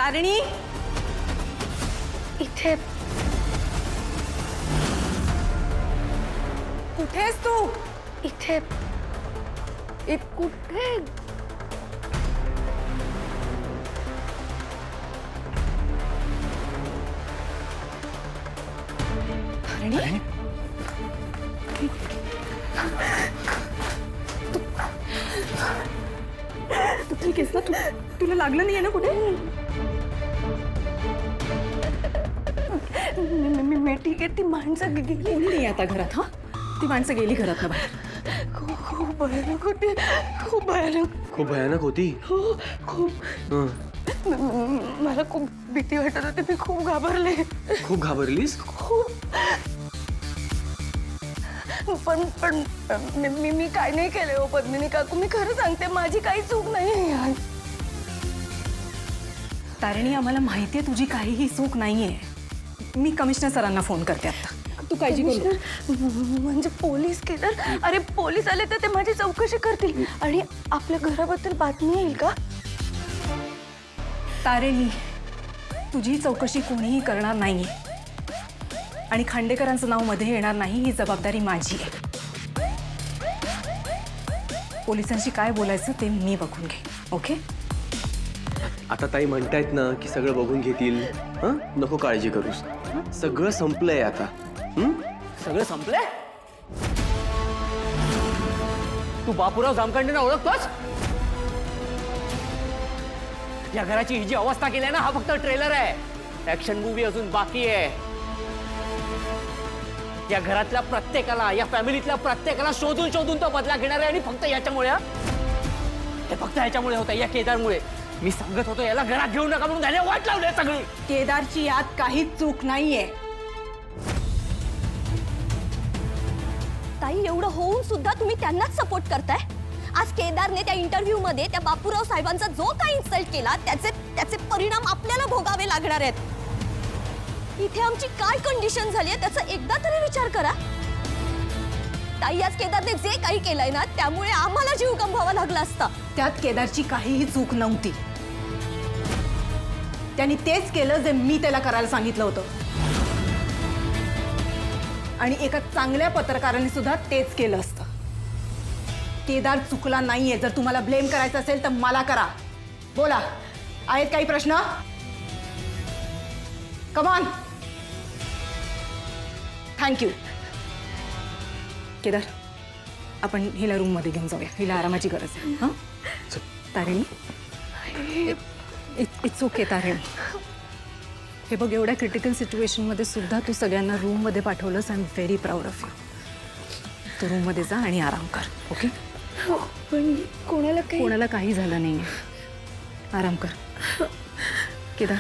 तारिणी इथे कुठेस तू? इथे कुठे? तारिणी तू ठीक आहेस ना? तुला लागलं नाहीये ना कुठे? मी ठीक आहे. ती माणसं गेली कोणी नाही आता घरात. हा, ती माणसं गेली घरात ना बाहेर. खूप भयानक होती. खूप भयानक. खूप भयानक होती. हो खूप. मला खूप भीती वाटत होती. मी खूप घाबरले. खूप घाबरलीस? खूप. पण मी काय नाही केलं हो पद्मिनी काकू. मी खरं सांगते, माझी काही चूक नाही. तारिणी, आम्हाला माहितीये तुझी काहीही चूक नाहीये. मी कमिशनर सरांना फोन करते आता. तू काळजी करू नको. म्हणजे पोलीस केदार? अरे पोलीस आले तर ते माझी चौकशी करतील आणि आपल्या घराबद्दल बातमी येईल का? तारिणी, तुझी चौकशी कोणीही करणार नाहीये आणि खांडेकरांचं नाव मध्ये येणार नाही. ही जबाबदारी माझी आहे. पोलिसांशी काय बोलायचं ते मी बघून घे. ओके? आता ताई म्हणतायत ना की सगळं बघून घेतील. हं? नको काळजी करूस. सगळं संपलंय आता. सगळं संपलंय? तू बापूराव जामखंडेंना ओळखतोस? या घराची ही जी अवस्था केली आहे ना, हा फक्त ट्रेलर आहे. ऍक्शन मूवी अजून बाकी आहे. या घरातल्या प्रत्येकाला, या फॅमिलीतल्या प्रत्येकाला शोधून शोधून तो बदला घेणार आहे. आणि फक्त याच्यामुळे, हे फक्त याच्यामुळे होतं, या केदारमुळे. मी सांगत होतो याला घरात घेऊ नका म्हणून त्याने वाट लावली सगळी. केदारची यात काहीच चूक नाहीये. ताई, एवढं होऊन सुद्धा तुम्ही त्यांनाच सपोर्ट करताय. आज केदारने त्या इंटरव्ह्यू मध्ये त्या बापूराव साहेबांचा जो काही इन्सल्ट केला त्याचे परिणाम आपल्याला भोगावे लागणार आहेत. इथे आमची काय कंडिशन झाली आहे त्याचा एकदा तरी विचार करा. ताई, आज केदारने जे काही केलंय ना, त्यामुळे आम्हाला जीव गमवावा लागला असता. त्यात केदारची काहीही चूक नव्हती. त्यांनी तेच केलं जे मी त्याला करायला सांगितलं होतं. आणि एका चांगल्या पत्रकाराने सुद्धा तेच केलं असतं. केदार चुकला नाहीये. जर तुम्हाला ब्लेम करायचं असेल तर मला करा. बोला, आहेत काही प्रश्न? Come on. थँक्यू. केदार, आपण हिला रूम मध्ये घेऊन जाऊया. हिला आरामाची गरज आहे. हां तारिणी, इट्स ओके तारिणी. हे बघ, एवढ्या क्रिटिकल सिच्युएशनमध्ये सुद्धा तू सगळ्यांना रूममध्ये पाठवलंस. I am very proud of you. तू रूममध्ये जा आणि आराम कर. ओके? पण कोणाला कोणाला काही झालं नाही. आराम कर. केदार,